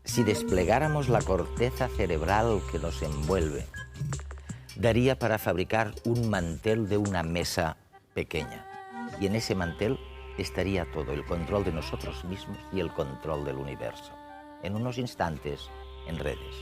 Si desplegáramos la corteza cerebral que nos envuelve, daría para fabricar un mantel de una mesa pequeña. Y en ese mantel estaría todo, el control de nosotros mismos y el control del universo. En unos instantes, en Redes.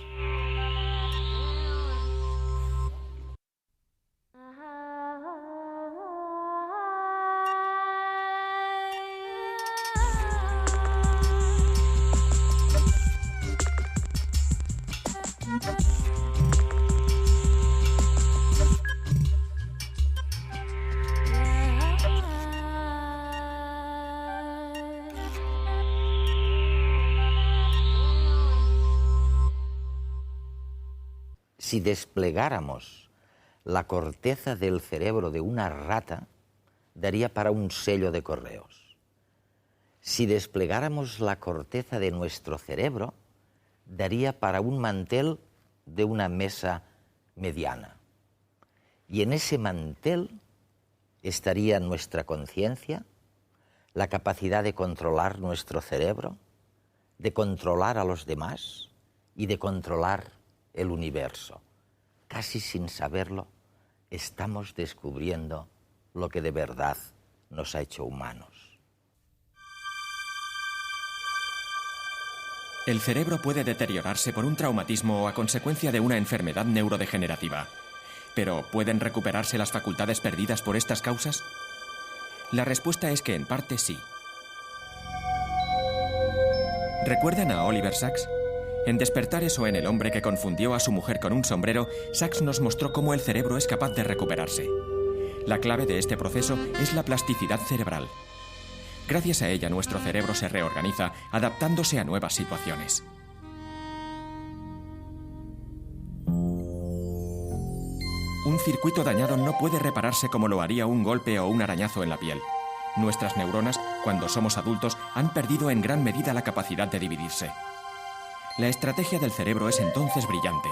Si desplegáramos la corteza del cerebro de una rata, daría para un sello de correos. Si desplegáramos la corteza de nuestro cerebro, daría para un mantel de una mesa mediana. Y en ese mantel estaría nuestra conciencia, la capacidad de controlar nuestro cerebro, de controlar a los demás y de controlar el universo. Casi sin saberlo, estamos descubriendo lo que de verdad nos ha hecho humanos. El cerebro puede deteriorarse por un traumatismo o a consecuencia de una enfermedad neurodegenerativa. ¿Pero pueden recuperarse las facultades perdidas por estas causas? La respuesta es que en parte sí. ¿Recuerdan a Oliver Sacks? En Despertares o en El hombre que confundió a su mujer con un sombrero, Sacks nos mostró cómo el cerebro es capaz de recuperarse. La clave de este proceso es la plasticidad cerebral. Gracias a ella, nuestro cerebro se reorganiza, adaptándose a nuevas situaciones. Un circuito dañado no puede repararse como lo haría un golpe o un arañazo en la piel. Nuestras neuronas, cuando somos adultos, han perdido en gran medida la capacidad de dividirse. La estrategia del cerebro es entonces brillante.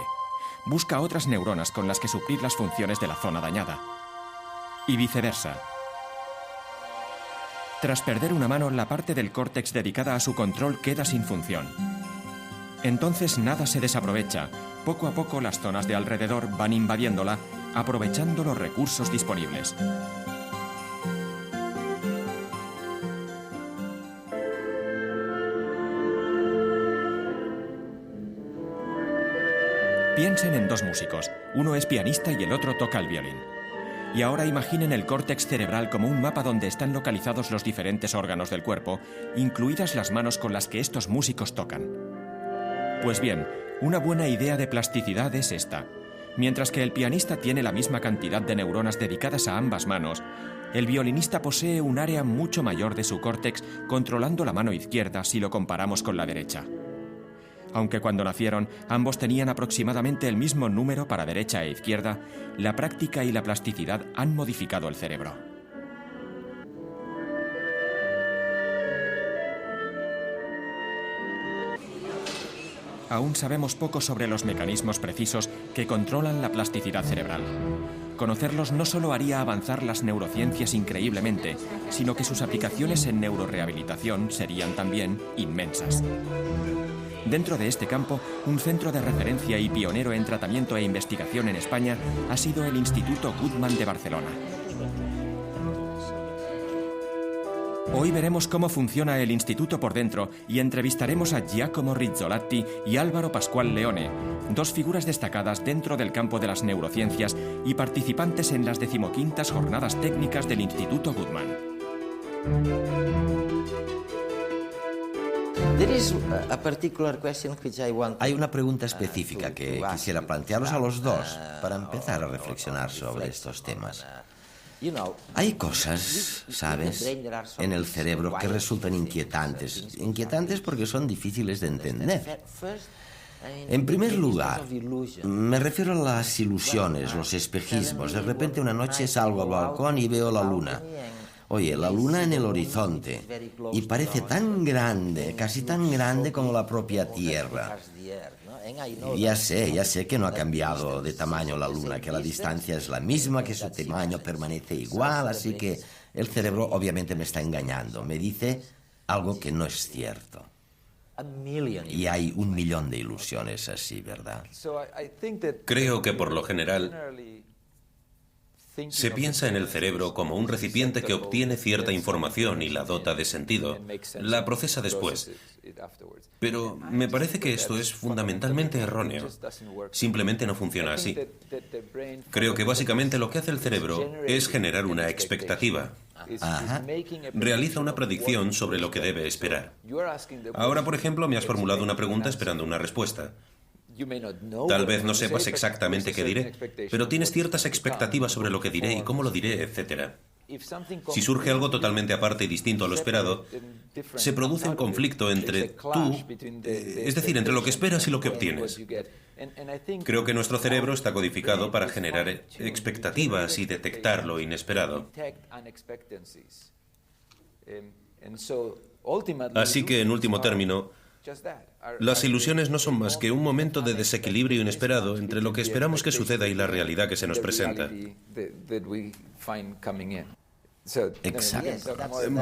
Busca otras neuronas con las que suplir las funciones de la zona dañada. Y viceversa. Tras perder una mano, la parte del córtex dedicada a su control queda sin función. Entonces nada se desaprovecha. Poco a poco las zonas de alrededor van invadiéndola, aprovechando los recursos disponibles. Piensen en dos músicos, uno es pianista y el otro toca el violín. Y ahora imaginen el córtex cerebral como un mapa donde están localizados los diferentes órganos del cuerpo, incluidas las manos con las que estos músicos tocan. Pues bien, una buena idea de plasticidad es esta. Mientras que el pianista tiene la misma cantidad de neuronas dedicadas a ambas manos, el violinista posee un área mucho mayor de su córtex controlando la mano izquierda si lo comparamos con la derecha. Aunque cuando nacieron ambos tenían aproximadamente el mismo número para derecha e izquierda, la práctica y la plasticidad han modificado el cerebro. Aún sabemos poco sobre los mecanismos precisos que controlan la plasticidad cerebral. Conocerlos no solo haría avanzar las neurociencias increíblemente, sino que sus aplicaciones en neurorehabilitación serían también inmensas. Dentro de este campo, un centro de referencia y pionero en tratamiento e investigación en España ha sido el Instituto Guttmann de Barcelona. Hoy veremos cómo funciona el instituto por dentro y entrevistaremos a Giacomo Rizzolatti y Álvaro Pascual Leone, dos figuras destacadas dentro del campo de las neurociencias y participantes en las 15ª Jornadas Técnicas del Instituto Guttmann. Hay una pregunta específica que quisiera plantearos a los dos para empezar a reflexionar sobre estos temas. Hay cosas, ¿sabes?, en el cerebro que resultan inquietantes. Inquietantes porque son difíciles de entender. En primer lugar, me refiero a las ilusiones, los espejismos. De repente una noche salgo al balcón y veo la luna. Oye, la luna en el horizonte, y parece tan grande, casi tan grande como la propia Tierra. Ya sé que no ha cambiado de tamaño la luna, que la distancia es la misma, que su tamaño permanece igual, así que el cerebro obviamente me está engañando, me dice algo que no es cierto. Y hay 1 millón de ilusiones así, ¿verdad? Creo que por lo general se piensa en el cerebro como un recipiente que obtiene cierta información y la dota de sentido, la procesa después. Pero me parece que esto es fundamentalmente erróneo. Simplemente no funciona así. Creo que básicamente lo que hace el cerebro es generar una expectativa. Ajá. Realiza una predicción sobre lo que debe esperar. Ahora, por ejemplo, me has formulado una pregunta esperando una respuesta. Tal vez no sepas exactamente qué diré, pero tienes ciertas expectativas sobre lo que diré y cómo lo diré, etc. Si surge algo totalmente aparte y distinto a lo esperado, se produce un conflicto entre tú, es decir, entre lo que esperas y lo que obtienes. Creo que nuestro cerebro está codificado para generar expectativas y detectar lo inesperado. Así que, en último término, las ilusiones no son más que un momento de desequilibrio inesperado entre lo que esperamos que suceda y la realidad que se nos presenta. Exacto.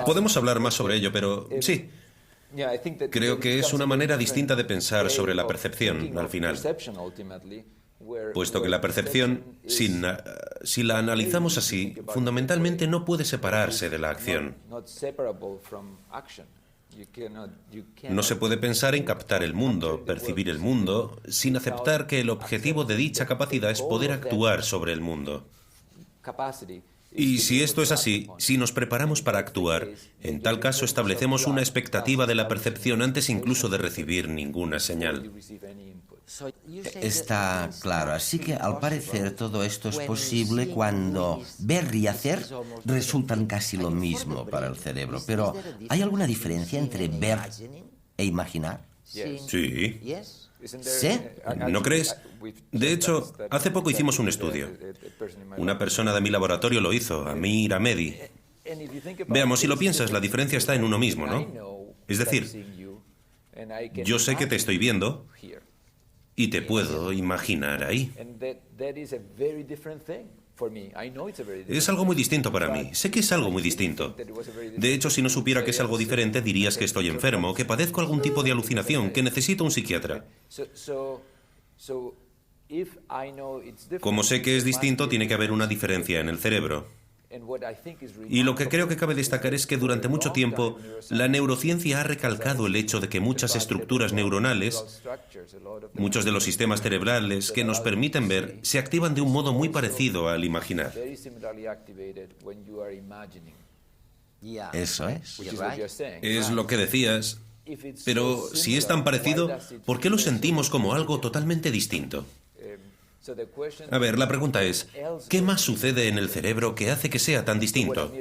Podemos hablar más sobre ello, pero sí. Creo que es una manera distinta de pensar sobre la percepción, al final. Puesto que la percepción, si la analizamos así, fundamentalmente no puede separarse de la acción. No se puede pensar en captar el mundo, percibir el mundo, sin aceptar que el objetivo de dicha capacidad es poder actuar sobre el mundo. Y si esto es así, si nos preparamos para actuar, en tal caso establecemos una expectativa de la percepción antes incluso de recibir ninguna señal. Está claro, así que al parecer todo esto es posible cuando ver y hacer resultan casi lo mismo para el cerebro. Pero, ¿hay alguna diferencia entre ver e imaginar? Sí. ¿Sí? ¿No crees? De hecho, hace poco hicimos un estudio. Una persona de mi laboratorio lo hizo, Amir Ahmedi. Veamos, si lo piensas, la diferencia está en uno mismo, ¿no? Es decir, yo sé que te estoy viendo y te puedo imaginar ahí. Es algo muy distinto para mí. Sé que es algo muy distinto. De hecho, si no supiera que es algo diferente, dirías que estoy enfermo, que padezco algún tipo de alucinación, que necesito un psiquiatra. Como sé que es distinto, tiene que haber una diferencia en el cerebro. Y lo que creo que cabe destacar es que durante mucho tiempo la neurociencia ha recalcado el hecho de que muchas estructuras neuronales, muchos de los sistemas cerebrales que nos permiten ver, se activan de un modo muy parecido al imaginar. Eso es. Es lo que decías, pero si es tan parecido, ¿por qué lo sentimos como algo totalmente distinto? A ver, la pregunta es, ¿qué más sucede en el cerebro que hace que sea tan distinto?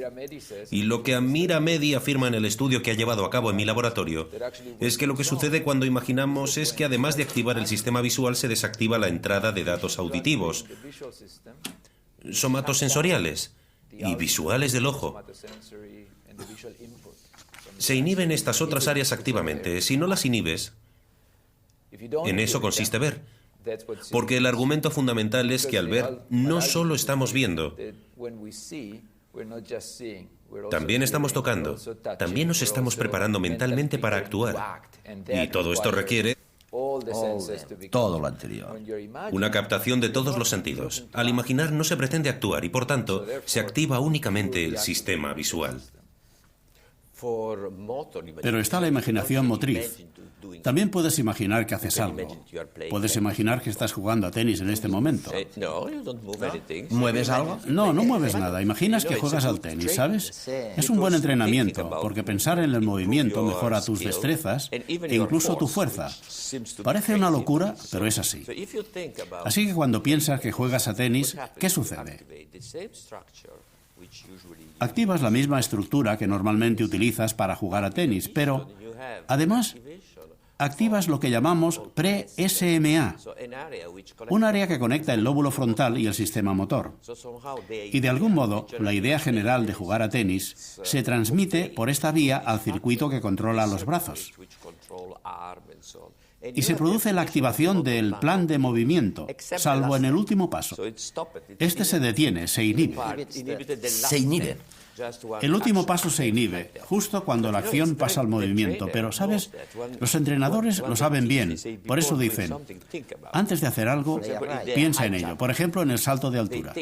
Y lo que Amir Ahmedi afirma en el estudio que ha llevado a cabo en mi laboratorio es que lo que sucede cuando imaginamos es que además de activar el sistema visual se desactiva la entrada de datos auditivos, somatosensoriales y visuales del ojo. Se inhiben estas otras áreas activamente. Si no las inhibes, en eso consiste ver. Porque el argumento fundamental es que al ver no solo estamos viendo, también estamos tocando, también nos estamos preparando mentalmente para actuar. Y todo esto requiere todo lo anterior. una captación de todos los sentidos. Al imaginar no se pretende actuar y por tanto se activa únicamente el sistema visual. Pero está la imaginación motriz. También puedes imaginar que haces algo. Puedes imaginar que estás jugando a tenis en este momento. ¿Mueves algo? No, no mueves nada. Imaginas que juegas al tenis, ¿sabes? Es un buen entrenamiento, porque pensar en el movimiento mejora tus destrezas e incluso tu fuerza. Parece una locura, pero es así. Así que cuando piensas que juegas a tenis, ¿qué sucede? Activas la misma estructura que normalmente utilizas para jugar a tenis, pero además activas lo que llamamos pre-SMA, un área que conecta el lóbulo frontal y el sistema motor. Y de algún modo, la idea general de jugar a tenis se transmite por esta vía al circuito que controla los brazos. Y se produce la activación del plan de movimiento, salvo en el último paso. Este se detiene, se inhibe. Se inhibe. El último paso se inhibe, justo cuando la acción pasa al movimiento. Pero, ¿sabes? Los entrenadores lo saben bien. Por eso dicen, antes de hacer algo, piensa en ello. Por ejemplo, en el salto de altura.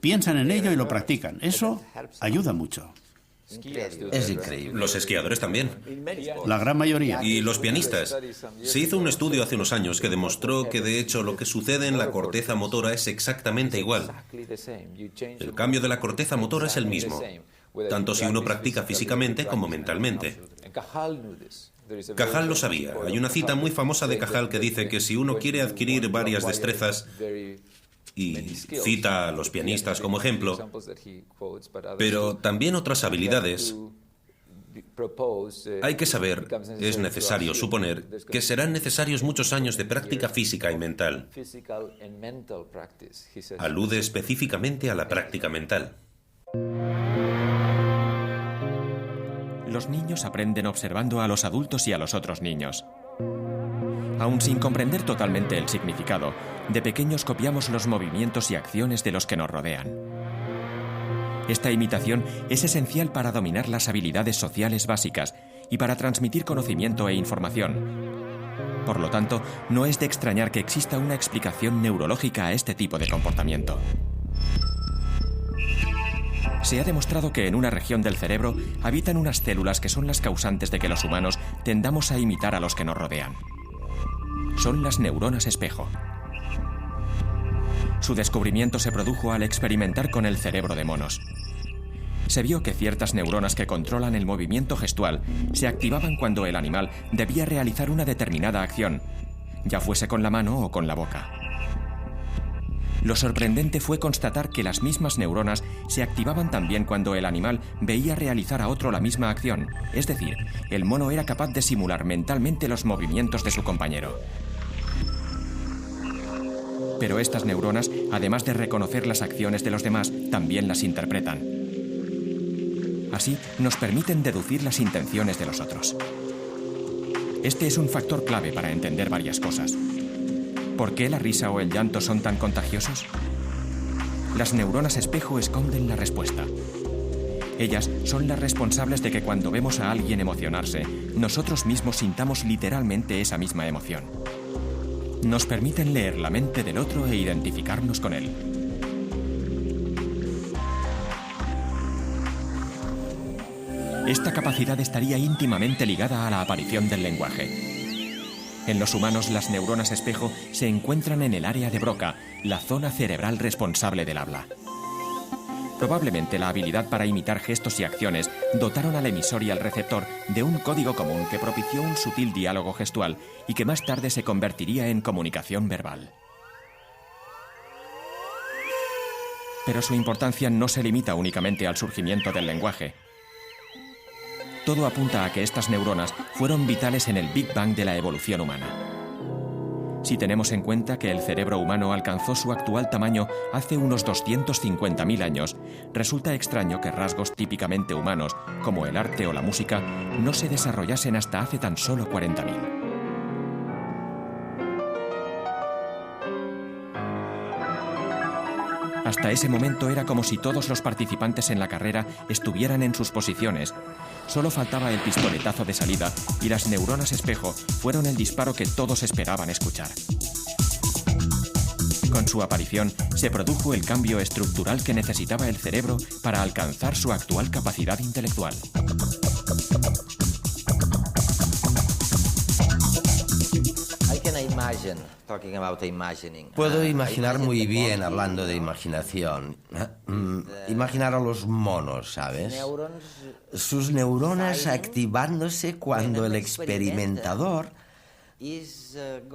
Piensan en ello y lo practican. Eso ayuda mucho. Es increíble. Los esquiadores también. La gran mayoría. Y los pianistas. Se hizo un estudio hace unos años que demostró que, de hecho, lo que sucede en la corteza motora es exactamente igual. El cambio de la corteza motora es el mismo, tanto si uno practica físicamente como mentalmente. Cajal lo sabía. Hay una cita muy famosa de Cajal que dice que si uno quiere adquirir varias destrezas, y cita a los pianistas como ejemplo, pero también otras habilidades, hay que saber, es necesario suponer, que serán necesarios muchos años de práctica física y mental. Alude específicamente a la práctica mental. Los niños aprenden observando a los adultos y a los otros niños. Aun sin comprender totalmente el significado, de pequeños copiamos los movimientos y acciones de los que nos rodean. Esta imitación es esencial para dominar las habilidades sociales básicas y para transmitir conocimiento e información. Por lo tanto, no es de extrañar que exista una explicación neurológica a este tipo de comportamiento. Se ha demostrado que en una región del cerebro habitan unas células que son las causantes de que los humanos tendamos a imitar a los que nos rodean. Son las neuronas espejo. Su descubrimiento se produjo al experimentar con el cerebro de monos. Se vio que ciertas neuronas que controlan el movimiento gestual se activaban cuando el animal debía realizar una determinada acción, ya fuese con la mano o con la boca. Lo sorprendente fue constatar que las mismas neuronas se activaban también cuando el animal veía realizar a otro la misma acción, es decir, el mono era capaz de simular mentalmente los movimientos de su compañero. Pero estas neuronas, además de reconocer las acciones de los demás, también las interpretan. Así, nos permiten deducir las intenciones de los otros. Este es un factor clave para entender varias cosas. ¿Por qué la risa o el llanto son tan contagiosos? Las neuronas espejo esconden la respuesta. Ellas son las responsables de que cuando vemos a alguien emocionarse, nosotros mismos sintamos literalmente esa misma emoción. Nos permiten leer la mente del otro e identificarnos con él. Esta capacidad estaría íntimamente ligada a la aparición del lenguaje. En los humanos, las neuronas espejo se encuentran en el área de Broca, la zona cerebral responsable del habla. Probablemente la habilidad para imitar gestos y acciones dotaron al emisor y al receptor de un código común que propició un sutil diálogo gestual y que más tarde se convertiría en comunicación verbal. Pero su importancia no se limita únicamente al surgimiento del lenguaje. Todo apunta a que estas neuronas fueron vitales en el Big Bang de la evolución humana. Si tenemos en cuenta que el cerebro humano alcanzó su actual tamaño hace unos 250.000 años, resulta extraño que rasgos típicamente humanos, como el arte o la música, no se desarrollasen hasta hace tan solo 40.000. Hasta ese momento era como si todos los participantes en la carrera estuvieran en sus posiciones. Solo faltaba el pistoletazo de salida y las neuronas espejo fueron el disparo que todos esperaban escuchar. Con su aparición, se produjo el cambio estructural que necesitaba el cerebro para alcanzar su actual capacidad intelectual. Puedo imaginar muy bien, hablando de imaginación, imaginar a los monos, ¿sabes? Sus neuronas activándose cuando el experimentador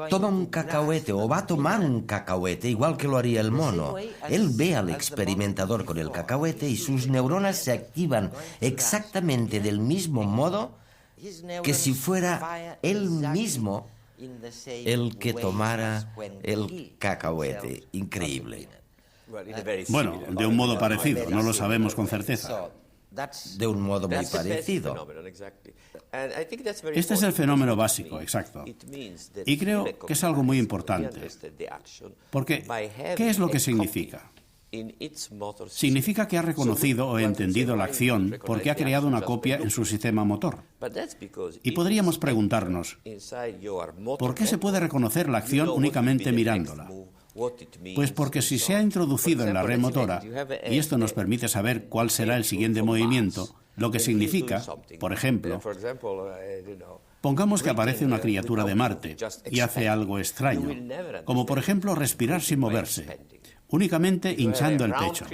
toma un cacahuete o va a tomar un cacahuete, igual que lo haría el mono. Él ve al experimentador con el cacahuete y sus neuronas se activan exactamente del mismo modo que si fuera él mismo el que tomara el cacahuete. Increíble. Bueno, de un modo parecido, no lo sabemos con certeza. De un modo muy parecido. Este es el fenómeno básico, exacto. Y creo que es algo muy importante. Porque, ¿qué es lo que significa? significa que ha reconocido o entendido la acción porque ha creado una copia en su sistema motor. Y podríamos preguntarnos, ¿por qué se puede reconocer la acción únicamente mirándola? Pues porque si se ha introducido en la red motora, y esto nos permite saber cuál será el siguiente movimiento, lo que significa, por ejemplo, pongamos que aparece una criatura de Marte y hace algo extraño, como por ejemplo respirar sin moverse, únicamente hinchando el pecho.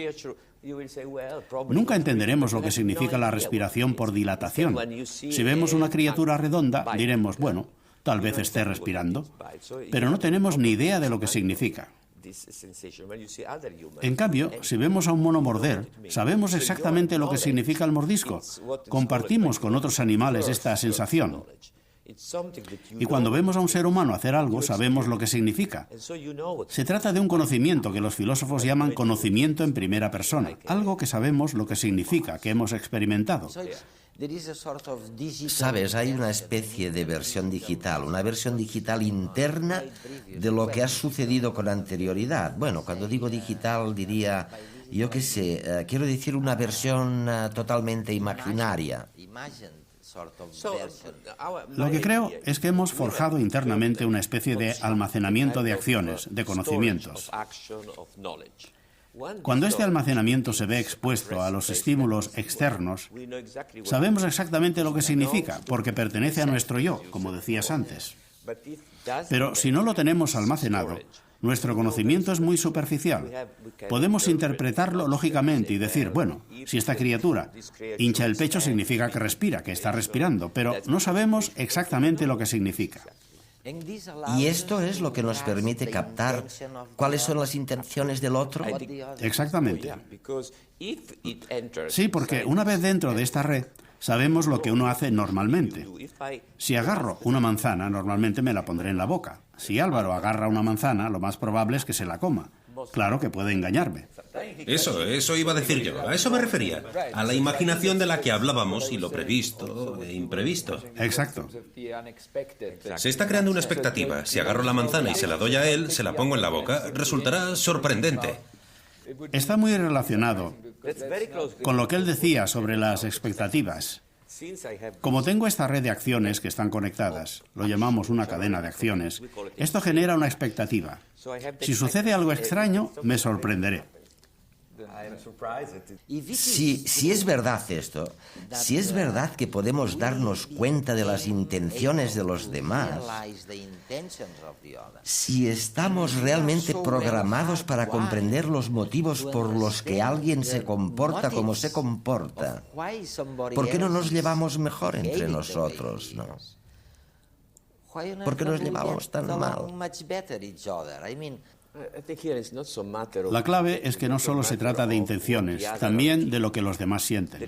Nunca entenderemos lo que significa la respiración por dilatación. Si vemos una criatura redonda, diremos, bueno, tal vez esté respirando, pero no tenemos ni idea de lo que significa. En cambio, si vemos a un mono morder, sabemos exactamente lo que significa el mordisco. Compartimos con otros animales esta sensación. Y cuando vemos a un ser humano hacer algo, sabemos lo que significa. Se trata de un conocimiento que los filósofos llaman conocimiento en primera persona, algo que sabemos lo que significa, que hemos experimentado. Sabes, hay una especie de versión digital, una versión digital interna de lo que ha sucedido con anterioridad. Bueno, cuando digo digital diría, yo qué sé, quiero decir una versión totalmente imaginaria. Lo que creo es que hemos forjado internamente una especie de almacenamiento de acciones, de conocimientos. Cuando este almacenamiento se ve expuesto a los estímulos externos, sabemos exactamente lo que significa, porque pertenece a nuestro yo, como decías antes. Pero si no lo tenemos almacenado, nuestro conocimiento es muy superficial. Podemos interpretarlo lógicamente y decir, bueno, si esta criatura hincha el pecho significa que respira, que está respirando, pero no sabemos exactamente lo que significa. ¿Y esto es lo que nos permite captar cuáles son las intenciones del otro? Exactamente. Sí, porque una vez dentro de esta red, sabemos lo que uno hace normalmente. Si agarro una manzana, normalmente me la pondré en la boca. Si Álvaro agarra una manzana, lo más probable es que se la coma. Claro que puede engañarme. Eso iba a decir yo. A eso me refería. A la imaginación de la que hablábamos y lo previsto e imprevisto. Exacto. Se está creando una expectativa. Si agarro la manzana y se la doy a él, se la pongo en la boca, resultará sorprendente. Está muy relacionado con lo que él decía sobre las expectativas. Como tengo esta red de acciones que están conectadas, lo llamamos una cadena de acciones, esto genera una expectativa. Si sucede algo extraño, me sorprenderé. Si es verdad esto, si es verdad que podemos darnos cuenta de las intenciones de los demás, si estamos realmente programados para comprender los motivos por los que alguien se comporta como se comporta, ¿por qué no nos llevamos mejor entre nosotros, no? ¿Por qué nos llevamos tan mal? La clave es que no solo se trata de intenciones, también de lo que los demás sienten.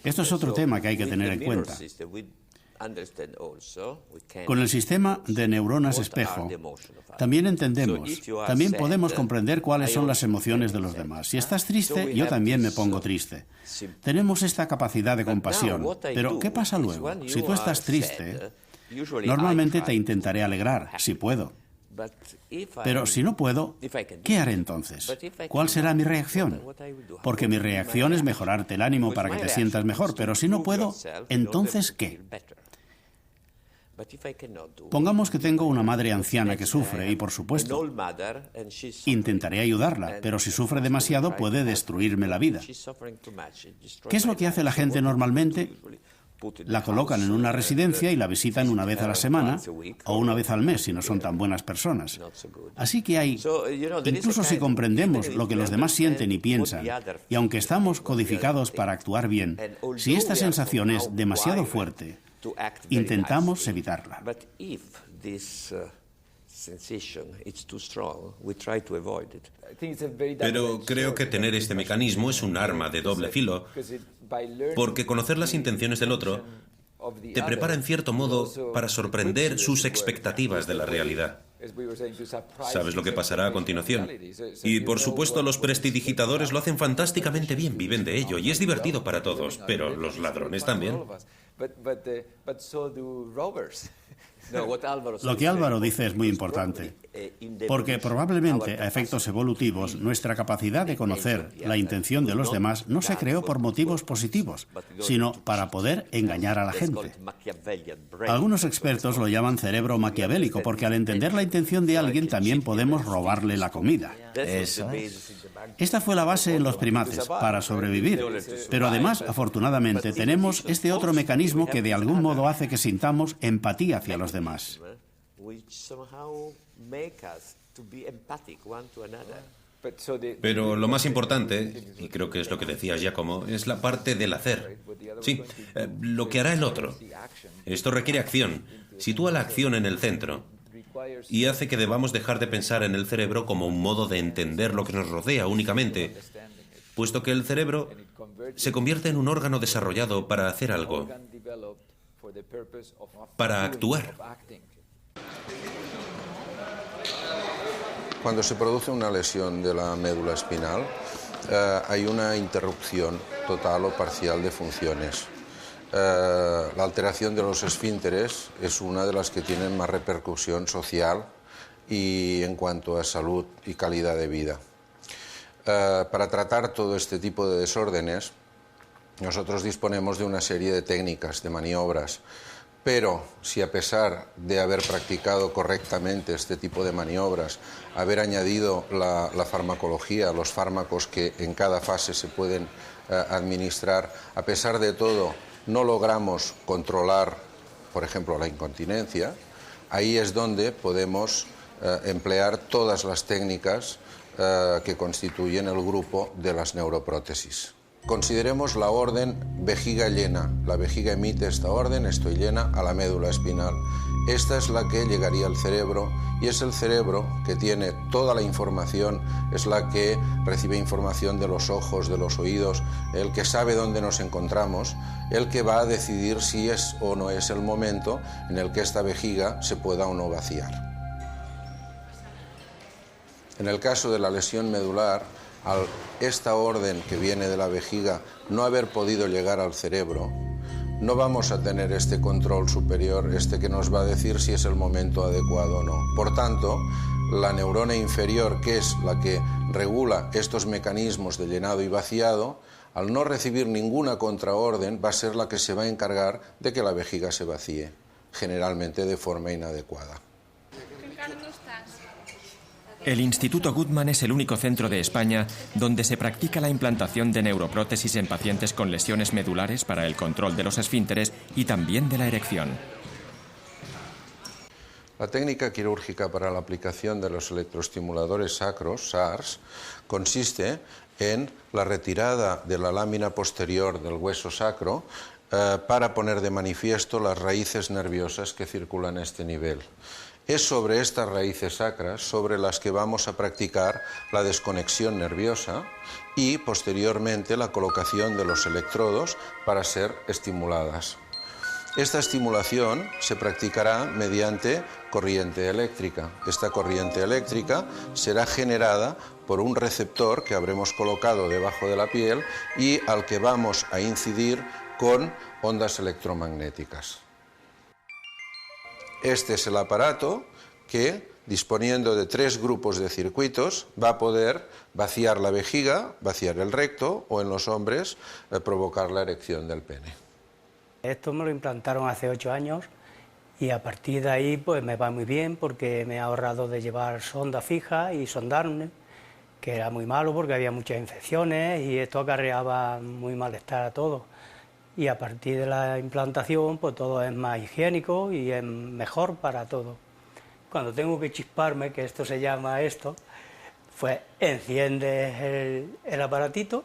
Esto es otro tema que hay que tener en cuenta. Con el sistema de neuronas espejo, también entendemos, también podemos comprender cuáles son las emociones de los demás. Si estás triste, yo también me pongo triste. Tenemos esta capacidad de compasión. Pero, ¿qué pasa luego? Si tú estás triste, normalmente te intentaré alegrar, si puedo. Pero si no puedo, ¿qué haré entonces? ¿Cuál será mi reacción? Porque mi reacción es mejorarte el ánimo para que te sientas mejor, pero si no puedo, ¿entonces qué? Pongamos que tengo una madre anciana que sufre y, por supuesto, intentaré ayudarla, pero si sufre demasiado puede destruirme la vida. ¿Qué es lo que hace la gente normalmente? La colocan en una residencia y la visitan una vez a la semana o una vez al mes si no son tan buenas personas. Así que incluso si comprendemos lo que los demás sienten y piensan, y aunque estamos codificados para actuar bien, si esta sensación es demasiado fuerte, intentamos evitarla. Pero creo que tener este mecanismo es un arma de doble filo, porque conocer las intenciones del otro te prepara en cierto modo para sorprender sus expectativas de la realidad. Sabes lo que pasará a continuación. Y por supuesto los prestidigitadores lo hacen fantásticamente bien, viven de ello y es divertido para todos, pero los ladrones también. Lo que Álvaro dice es muy importante, porque probablemente a efectos evolutivos nuestra capacidad de conocer la intención de los demás no se creó por motivos positivos, sino para poder engañar a la gente. Algunos expertos lo llaman cerebro maquiavélico, porque al entender la intención de alguien también podemos robarle la comida. Eso es. Esta fue la base en los primates, para sobrevivir. Pero además, afortunadamente, tenemos este otro mecanismo que de algún modo hace que sintamos empatía hacia los demás. Pero lo más importante, y creo que es lo que decías, Giacomo, es la parte del hacer. Sí, lo que hará el otro. Esto requiere acción. Sitúa la acción en el centro y hace que debamos dejar de pensar en el cerebro como un modo de entender lo que nos rodea únicamente, puesto que el cerebro se convierte en un órgano desarrollado para hacer algo, para actuar. Cuando se produce una lesión de la médula espinal, hay una interrupción total o parcial de funciones. La alteración de los esfínteres es una de las que tienen más repercusión social y en cuanto a salud y calidad de vida. Para tratar todo este tipo de desórdenes, nosotros disponemos de una serie de técnicas, de maniobras, pero si a pesar de haber practicado correctamente este tipo de maniobras, haber añadido la farmacología, los fármacos que en cada fase se pueden administrar, a pesar de todo no logramos controlar, por ejemplo, la incontinencia, ahí es donde podemos emplear todas las técnicas que constituyen el grupo de las neuroprótesis. Consideremos la orden vejiga llena. La vejiga emite esta orden, estoy llena, a la médula espinal. Esta es la que llegaría al cerebro y es el cerebro que tiene toda la información, es la que recibe información de los ojos, de los oídos, el que sabe dónde nos encontramos, el que va a decidir si es o no es el momento en el que esta vejiga se pueda o no vaciar. En el caso de la lesión medular, al esta orden que viene de la vejiga no haber podido llegar al cerebro, no vamos a tener este control superior, este que nos va a decir si es el momento adecuado o no. Por tanto, la neurona inferior, que es la que regula estos mecanismos de llenado y vaciado, al no recibir ninguna contraorden, va a ser la que se va a encargar de que la vejiga se vacíe, generalmente de forma inadecuada. El Instituto Guttmann es el único centro de España donde se practica la implantación de neuroprótesis en pacientes con lesiones medulares para el control de los esfínteres y también de la erección. La técnica quirúrgica para la aplicación de los electroestimuladores sacros, SARS, consiste en la retirada de la lámina posterior del hueso sacro para poner de manifiesto las raíces nerviosas que circulan a este nivel. Es sobre estas raíces sacras sobre las que vamos a practicar la desconexión nerviosa y posteriormente la colocación de los electrodos para ser estimuladas. Esta estimulación se practicará mediante corriente eléctrica. Esta corriente eléctrica será generada por un receptor que habremos colocado debajo de la piel y al que vamos a incidir con ondas electromagnéticas. Este es el aparato que, disponiendo de 3 grupos de circuitos, va a poder vaciar la vejiga, vaciar el recto o, en los hombres, provocar la erección del pene. Esto me lo implantaron hace 8 años y a partir de ahí pues me va muy bien porque me ha ahorrado de llevar sonda fija y sondarme, que era muy malo porque había muchas infecciones y esto acarreaba muy malestar a todos. Y a partir de la implantación, pues todo es más higiénico y es mejor para todo. Cuando tengo que chisparme, que esto se llama esto, pues enciendes el aparatito,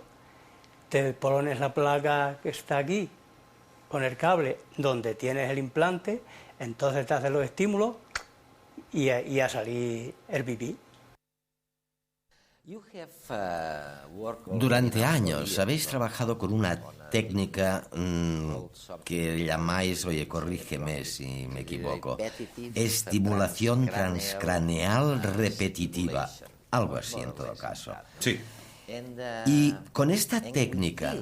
te pones la placa que está aquí con el cable donde tienes el implante, entonces te hace los estímulos y a salir el pipí. Durante años habéis trabajado con una técnica que llamáis, oye, corrígeme si me equivoco, estimulación transcraneal repetitiva, algo así en todo caso. Sí. Y con esta técnica,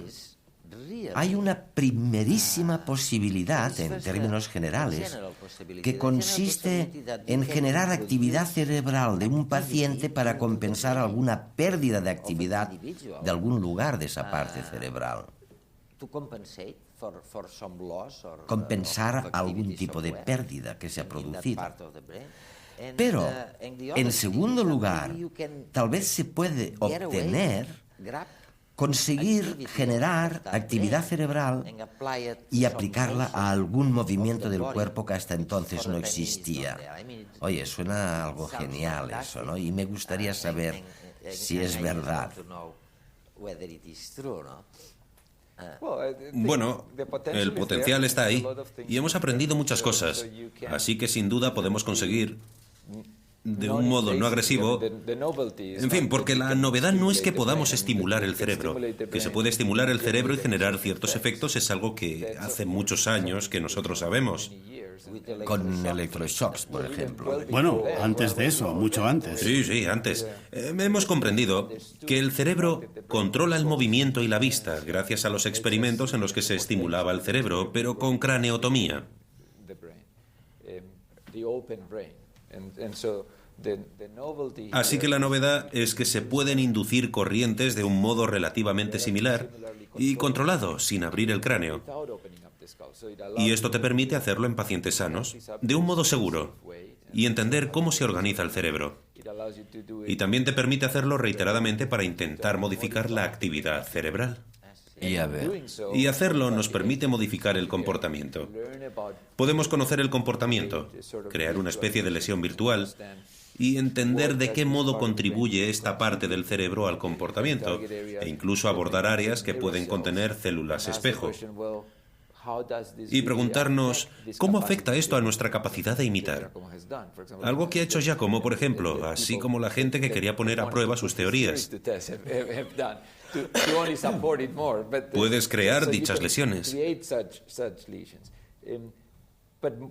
hay una primerísima posibilidad, en términos generales, que consiste en generar actividad cerebral de un paciente para compensar alguna pérdida de actividad de algún lugar de esa parte cerebral. Compensar algún tipo de pérdida que se ha producido. Pero, en segundo lugar, tal vez se puede obtener, conseguir generar actividad cerebral y aplicarla a algún movimiento del cuerpo que hasta entonces no existía. Oye, suena algo genial eso, ¿no? Y me gustaría saber si es verdad. Bueno, el potencial está ahí y hemos aprendido muchas cosas, así que sin duda podemos conseguir, de un modo no agresivo, en fin, porque la novedad no es que podamos estimular el cerebro. Que se puede estimular el cerebro y generar ciertos efectos es algo que hace muchos años que nosotros sabemos. Con electroshocks, por ejemplo. Bueno, antes de eso, mucho antes. Sí, antes. Hemos comprendido que el cerebro controla el movimiento y la vista gracias a los experimentos en los que se estimulaba el cerebro, pero con craneotomía. Así que la novedad es que se pueden inducir corrientes de un modo relativamente similar y controlado, sin abrir el cráneo. Y esto te permite hacerlo en pacientes sanos, de un modo seguro, y entender cómo se organiza el cerebro. Y también te permite hacerlo reiteradamente para intentar modificar la actividad cerebral. Y hacerlo nos permite modificar el comportamiento. Podemos conocer el comportamiento, crear una especie de lesión virtual y entender de qué modo contribuye esta parte del cerebro al comportamiento, e incluso abordar áreas que pueden contener células espejo. Y preguntarnos cómo afecta esto a nuestra capacidad de imitar. Algo que ha hecho Giacomo, por ejemplo, así como la gente que quería poner a prueba sus teorías. Puedes crear dichas lesiones.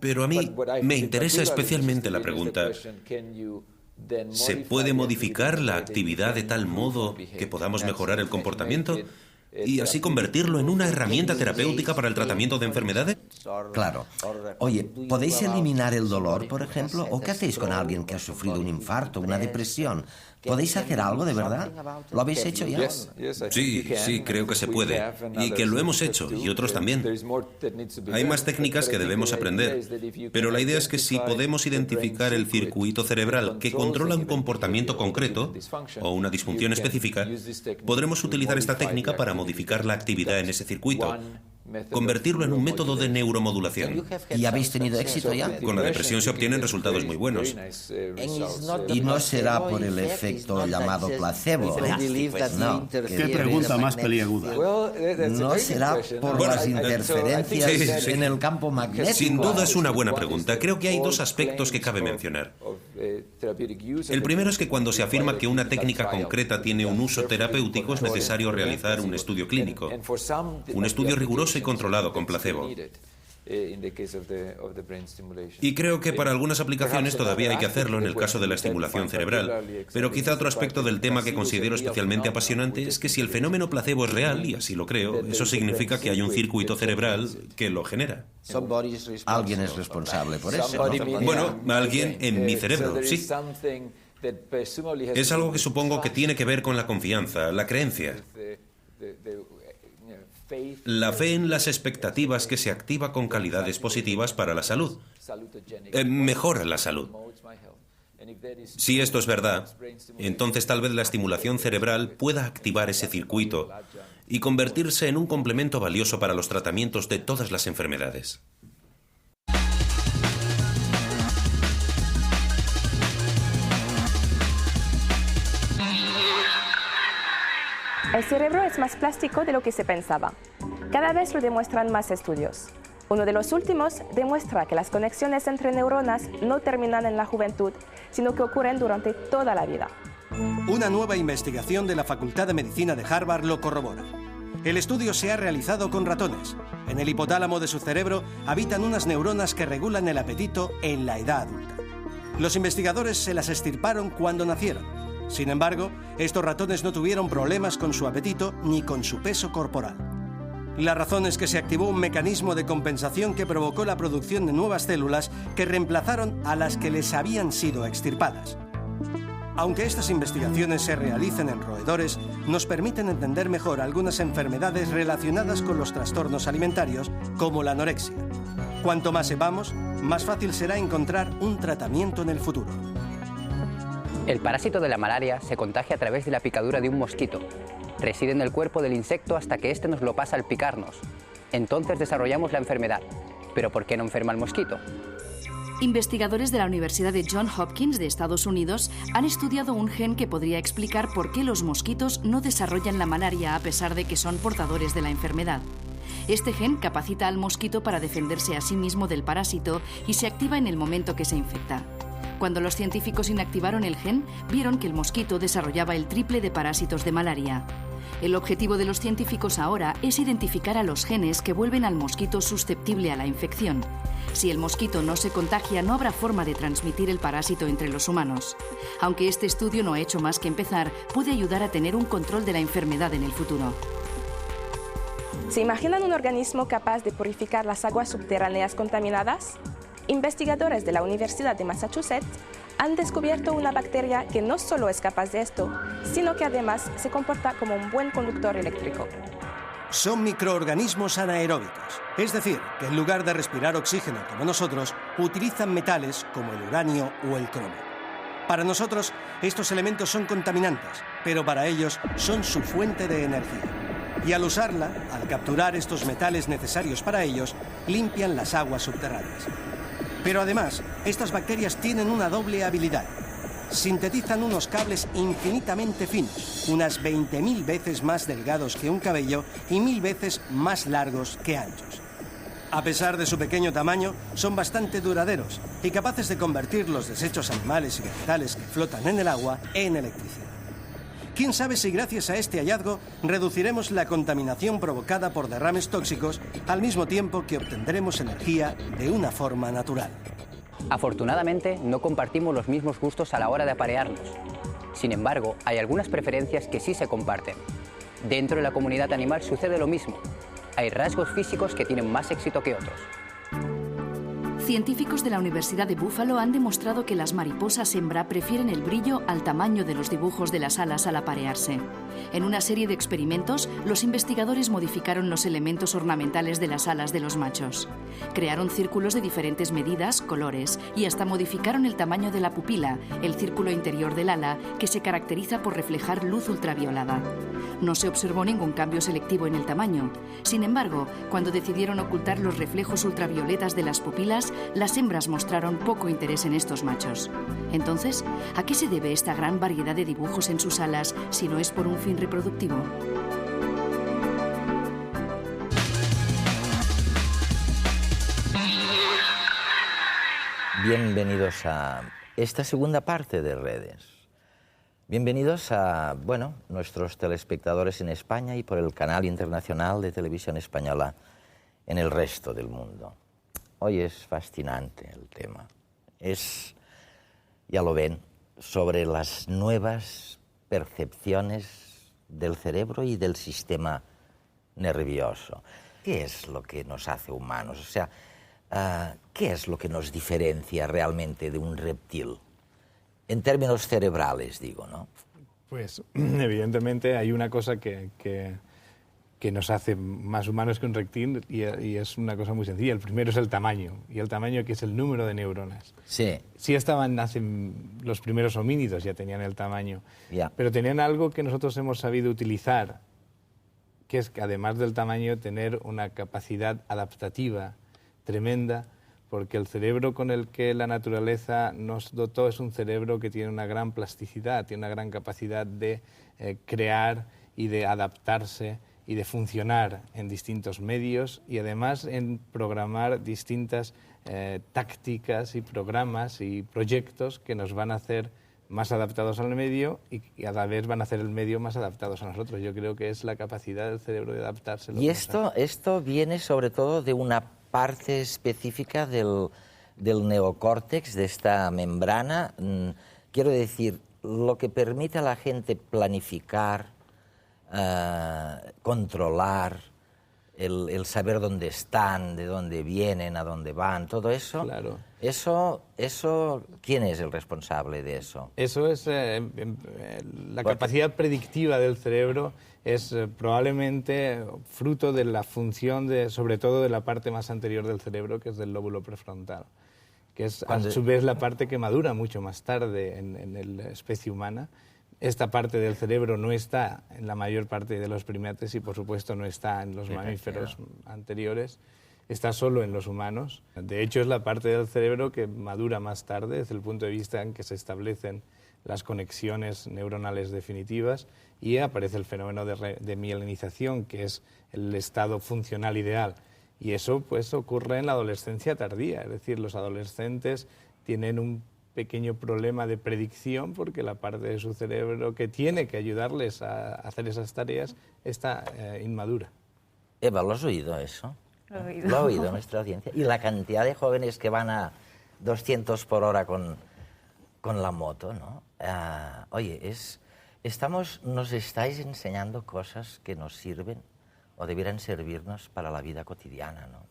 Pero a mí me interesa especialmente la pregunta: ¿se puede modificar la actividad de tal modo que podamos mejorar el comportamiento y así convertirlo en una herramienta terapéutica para el tratamiento de enfermedades? Claro. Oye, ¿podéis eliminar el dolor, por ejemplo? ¿O qué hacéis con alguien que ha sufrido un infarto, una depresión? ¿Podéis hacer algo de verdad? ¿Lo habéis hecho ya? Sí, creo que se puede. Y que lo hemos hecho, y otros también. Hay más técnicas que debemos aprender. Pero la idea es que si podemos identificar el circuito cerebral que controla un comportamiento concreto o una disfunción específica, podremos utilizar esta técnica para modificar la actividad en ese circuito, convertirlo en un método de neuromodulación. ¿Y habéis tenido éxito ya? Con la depresión se obtienen resultados muy buenos. Y no será por el efecto llamado placebo. No. ¿Qué pregunta más peliaguda? No será por las interferencias en el campo magnético. Sin duda es una buena pregunta. Creo que hay dos aspectos que cabe mencionar. El primero es que cuando se afirma que una técnica concreta tiene un uso terapéutico, es necesario realizar un estudio clínico. Un estudio riguroso y controlado con placebo. Y creo que para algunas aplicaciones todavía hay que hacerlo en el caso de la estimulación cerebral. Pero quizá otro aspecto del tema que considero especialmente apasionante es que si el fenómeno placebo es real, y así lo creo, eso significa que hay un circuito cerebral que lo genera. Alguien es responsable por eso, ¿no? Bueno, alguien en mi cerebro, sí. Es algo que supongo que tiene que ver con la confianza, la creencia. La fe en las expectativas que se activa con calidades positivas para la salud. Mejora la salud. Si esto es verdad, entonces tal vez la estimulación cerebral pueda activar ese circuito y convertirse en un complemento valioso para los tratamientos de todas las enfermedades. El cerebro es más plástico de lo que se pensaba. Cada vez lo demuestran más estudios. Uno de los últimos demuestra que las conexiones entre neuronas no terminan en la juventud, sino que ocurren durante toda la vida. Una nueva investigación de la Facultad de Medicina de Harvard lo corrobora. El estudio se ha realizado con ratones. En el hipotálamo de su cerebro habitan unas neuronas que regulan el apetito en la edad adulta. Los investigadores se las extirparon cuando nacieron. Sin embargo, estos ratones no tuvieron problemas con su apetito ni con su peso corporal. La razón es que se activó un mecanismo de compensación que provocó la producción de nuevas células que reemplazaron a las que les habían sido extirpadas. Aunque estas investigaciones se realicen en roedores, nos permiten entender mejor algunas enfermedades relacionadas con los trastornos alimentarios, como la anorexia. Cuanto más sepamos, más fácil será encontrar un tratamiento en el futuro. El parásito de la malaria se contagia a través de la picadura de un mosquito. Reside en el cuerpo del insecto hasta que éste nos lo pasa al picarnos. Entonces desarrollamos la enfermedad. ¿Pero por qué no enferma el mosquito? Investigadores de la Universidad de Johns Hopkins de Estados Unidos han estudiado un gen que podría explicar por qué los mosquitos no desarrollan la malaria a pesar de que son portadores de la enfermedad. Este gen capacita al mosquito para defenderse a sí mismo del parásito y se activa en el momento que se infecta. Cuando los científicos inactivaron el gen, vieron que el mosquito desarrollaba el triple de parásitos de malaria. El objetivo de los científicos ahora es identificar a los genes que vuelven al mosquito susceptible a la infección. Si el mosquito no se contagia, no habrá forma de transmitir el parásito entre los humanos. Aunque este estudio no ha hecho más que empezar, puede ayudar a tener un control de la enfermedad en el futuro. ¿Se imaginan un organismo capaz de purificar las aguas subterráneas contaminadas? Investigadores de la Universidad de Massachusetts han descubierto una bacteria que no solo es capaz de esto, sino que además se comporta como un buen conductor eléctrico. Son microorganismos anaeróbicos, es decir, que en lugar de respirar oxígeno como nosotros, utilizan metales como el uranio o el cromo. Para nosotros, estos elementos son contaminantes, pero para ellos son su fuente de energía. Y al usarla, al capturar estos metales necesarios para ellos, limpian las aguas subterráneas. Pero además, estas bacterias tienen una doble habilidad. Sintetizan unos cables infinitamente finos, unas 20.000 veces más delgados que un cabello y 1.000 veces más largos que anchos. A pesar de su pequeño tamaño, son bastante duraderos y capaces de convertir los desechos animales y vegetales que flotan en el agua en electricidad. ¿Quién sabe si gracias a este hallazgo reduciremos la contaminación provocada por derrames tóxicos al mismo tiempo que obtendremos energía de una forma natural? Afortunadamente, no compartimos los mismos gustos a la hora de aparearnos. Sin embargo, hay algunas preferencias que sí se comparten. Dentro de la comunidad animal sucede lo mismo. Hay rasgos físicos que tienen más éxito que otros. Científicos de la Universidad de Buffalo han demostrado que las mariposas hembra prefieren el brillo al tamaño de los dibujos de las alas al aparearse. En una serie de experimentos, los investigadores modificaron los elementos ornamentales de las alas de los machos. Crearon círculos de diferentes medidas, colores y hasta modificaron el tamaño de la pupila, el círculo interior del ala, que se caracteriza por reflejar luz ultraviolada. No se observó ningún cambio selectivo en el tamaño. Sin embargo, cuando decidieron ocultar los reflejos ultravioletas de las pupilas, las hembras mostraron poco interés en estos machos. Entonces, ¿a qué se debe esta gran variedad de dibujos en sus alas si no es por un fin reproductivo? Bienvenidos a esta segunda parte de Redes. Bienvenidos a, nuestros telespectadores en España y por el canal internacional de televisión española en el resto del mundo. Hoy es fascinante el tema. Es, ya lo ven, sobre las nuevas percepciones del cerebro y del sistema nervioso. ¿Qué es lo que nos hace humanos? O sea, ¿qué es lo que nos diferencia realmente de un reptil? En términos cerebrales, digo, ¿no? Pues, evidentemente, hay una cosa que nos hace más humanos que un reptil y es una cosa muy sencilla. El primero es el tamaño, y el tamaño que es el número de neuronas. Sí. Sí estaban hace los primeros homínidos, ya tenían el tamaño, pero tenían algo que nosotros hemos sabido utilizar, que es que además del tamaño, tener una capacidad adaptativa tremenda, porque el cerebro con el que la naturaleza nos dotó es un cerebro que tiene una gran plasticidad, tiene una gran capacidad de crear y de adaptarse y de funcionar en distintos medios y además en programar distintas tácticas y programas y proyectos que nos van a hacer más adaptados al medio y a la vez van a hacer el medio más adaptados a nosotros. Yo creo que es la capacidad del cerebro de adaptarse. Y esto viene sobre todo de una parte específica del neocórtex, de esta membrana. Quiero decir, lo que permite a la gente planificar, controlar, el saber dónde están, de dónde vienen, a dónde van, todo eso. Claro. Eso, ¿quién es el responsable de eso? Eso es la capacidad predictiva del cerebro. Es probablemente fruto de la función, sobre todo de la parte más anterior del cerebro, que es del lóbulo prefrontal, que es a su vez la parte que madura mucho más tarde en la especie humana. Esta parte del cerebro no está en la mayor parte de los primates y, por supuesto, no está en los mamíferos anteriores. Está solo en los humanos. De hecho, es la parte del cerebro que madura más tarde, desde el punto de vista en que se establecen las conexiones neuronales definitivas y aparece el fenómeno de mielinización, que es el estado funcional ideal. Y eso pues ocurre en la adolescencia tardía, es decir, los adolescentes tienen un pequeño problema de predicción porque la parte de su cerebro que tiene que ayudarles a hacer esas tareas está inmadura. Eva, ¿lo has oído eso? Lo ha oído nuestra audiencia. Y la cantidad de jóvenes que van a 200 por hora con la moto, ¿no? Oye, nos estáis enseñando cosas que nos sirven o debieran servirnos para la vida cotidiana, ¿no?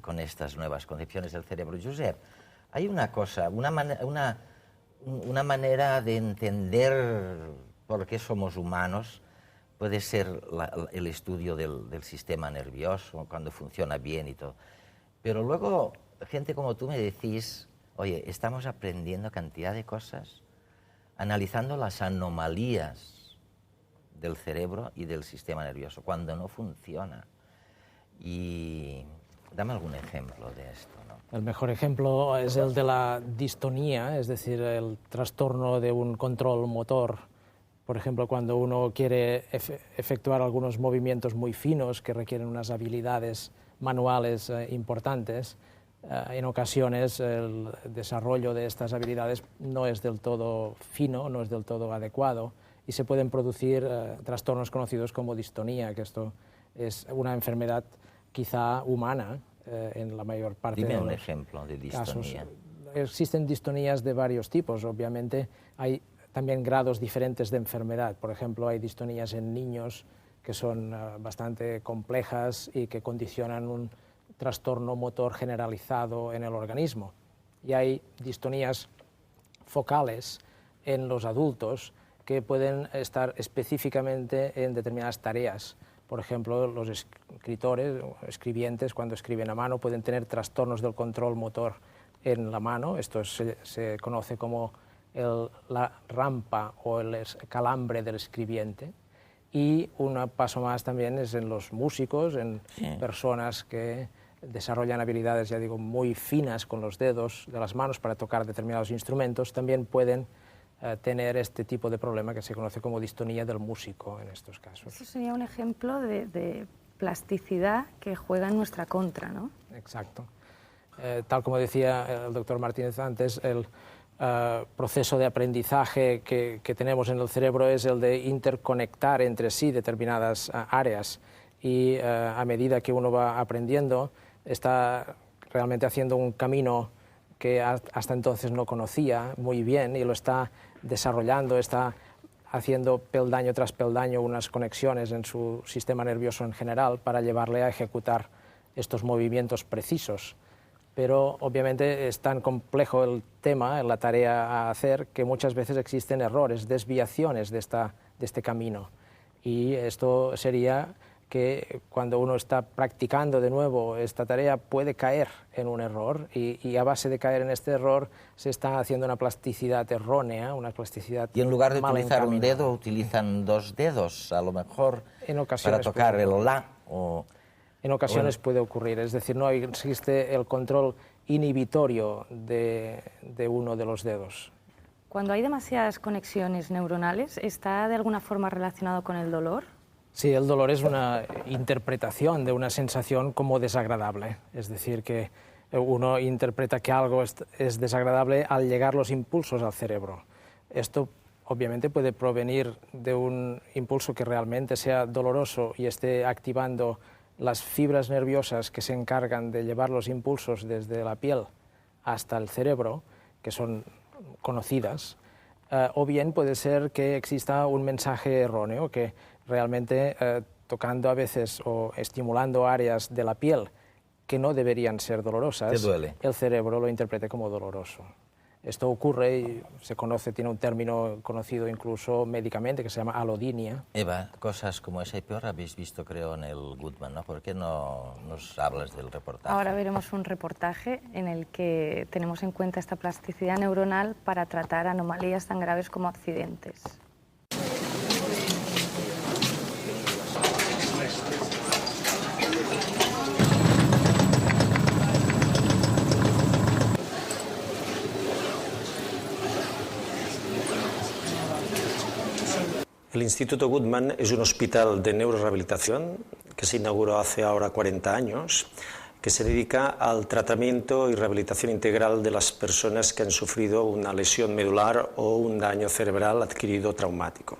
Con estas nuevas concepciones del cerebro. Josep, hay una cosa, una manera de entender por qué somos humanos. Puede ser el estudio del sistema nervioso, cuando funciona bien y todo. Pero luego, gente como tú me decís, oye, estamos aprendiendo cantidad de cosas, analizando las anomalías del cerebro y del sistema nervioso, cuando no funciona. Y dame algún ejemplo de esto, ¿no? El mejor ejemplo es el de la distonía, es decir, el trastorno de un control motor. Por ejemplo, cuando uno quiere efectuar algunos movimientos muy finos que requieren unas habilidades manuales importantes, en ocasiones el desarrollo de estas habilidades no es del todo fino, no es del todo adecuado y se pueden producir trastornos conocidos como distonía, que esto es una enfermedad quizá humana en la mayor parte de los casos. Dime un ejemplo de distonía. Existen distonías de varios tipos, obviamente hay también grados diferentes de enfermedad. Por ejemplo, hay distonías en niños que son bastante complejas y que condicionan un trastorno motor generalizado en el organismo. Y hay distonías focales en los adultos que pueden estar específicamente en determinadas tareas. Por ejemplo, los escritores o escribientes, cuando escriben a mano, pueden tener trastornos del control motor en la mano. Esto se conoce como la rampa o el calambre del escribiente. Y un paso más también es en los músicos, en personas que desarrollan habilidades, ya digo, muy finas con los dedos de las manos para tocar determinados instrumentos, también pueden tener este tipo de problema que se conoce como distonía del músico en estos casos. Eso sería un ejemplo de plasticidad que juega en nuestra contra, ¿no? Exacto. Tal como decía el doctor Martínez antes, el proceso de aprendizaje que tenemos en el cerebro es el de interconectar entre sí determinadas áreas y a medida que uno va aprendiendo está realmente haciendo un camino que hasta entonces no conocía muy bien y lo está desarrollando, está haciendo peldaño tras peldaño unas conexiones en su sistema nervioso en general para llevarle a ejecutar estos movimientos precisos. Pero obviamente es tan complejo el tema, la tarea a hacer, que muchas veces existen errores, desviaciones de este camino. Y esto sería que cuando uno está practicando de nuevo esta tarea puede caer en un error y a base de caer en este error se está haciendo una plasticidad errónea, una plasticidad y en lugar de utilizar un dedo utilizan dos dedos, a lo mejor en ocasiones para tocar el la o... En ocasiones puede ocurrir, es decir, no existe el control inhibitorio de uno de los dedos. Cuando hay demasiadas conexiones neuronales, ¿está de alguna forma relacionado con el dolor? Sí, el dolor es una interpretación de una sensación como desagradable, es decir, que uno interpreta que algo es desagradable al llegar los impulsos al cerebro. Esto obviamente puede provenir de un impulso que realmente sea doloroso y esté activando las fibras nerviosas que se encargan de llevar los impulsos desde la piel hasta el cerebro, que son conocidas, o bien puede ser que exista un mensaje erróneo, que realmente tocando a veces o estimulando áreas de la piel que no deberían ser dolorosas, ¿te duele? El cerebro lo interpreta como doloroso. Esto ocurre y se conoce, tiene un término conocido incluso médicamente que se llama alodinia. Eva, cosas como esa y peor habéis visto, creo, en el Goodman, ¿no? ¿Por qué no nos hablas del reportaje? Ahora veremos un reportaje en el que tenemos en cuenta esta plasticidad neuronal para tratar anomalías tan graves como accidentes. El Instituto Goodman es un hospital de neurorehabilitación que se inauguró hace ahora 40 años, que se dedica al tratamiento y rehabilitación integral de las personas que han sufrido una lesión medular o un daño cerebral adquirido traumático.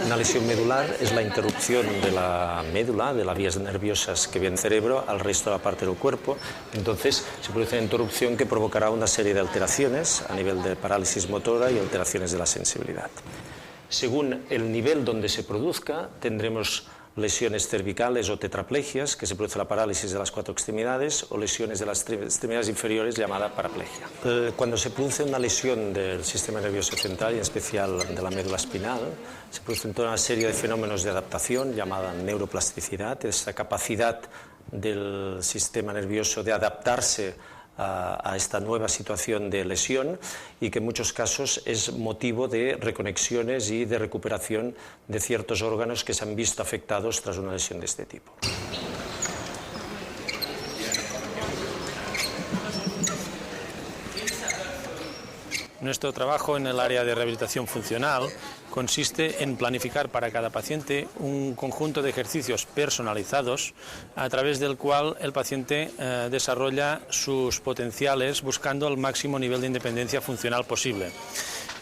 Una lesión medular es la interrupción de la médula, de las vías nerviosas que vienen del cerebro al resto de la parte del cuerpo. Entonces se produce una interrupción que provocará una serie de alteraciones a nivel de parálisis motora y alteraciones de la sensibilidad. Según el nivel donde se produzca, tendremos lesiones cervicales o tetraplegias, que se produce la parálisis de las 4 extremidades, o lesiones de las extremidades inferiores llamada paraplegia. Cuando se produce una lesión del sistema nervioso central, y en especial de la médula espinal, se produce toda una serie de fenómenos de adaptación llamada neuroplasticidad, esta capacidad del sistema nervioso de adaptarse a esta nueva situación de lesión y que en muchos casos es motivo de reconexiones y de recuperación de ciertos órganos que se han visto afectados tras una lesión de este tipo. Nuestro trabajo en el área de rehabilitación funcional consiste en planificar para cada paciente un conjunto de ejercicios personalizados a través del cual el paciente desarrolla sus potenciales buscando el máximo nivel de independencia funcional posible.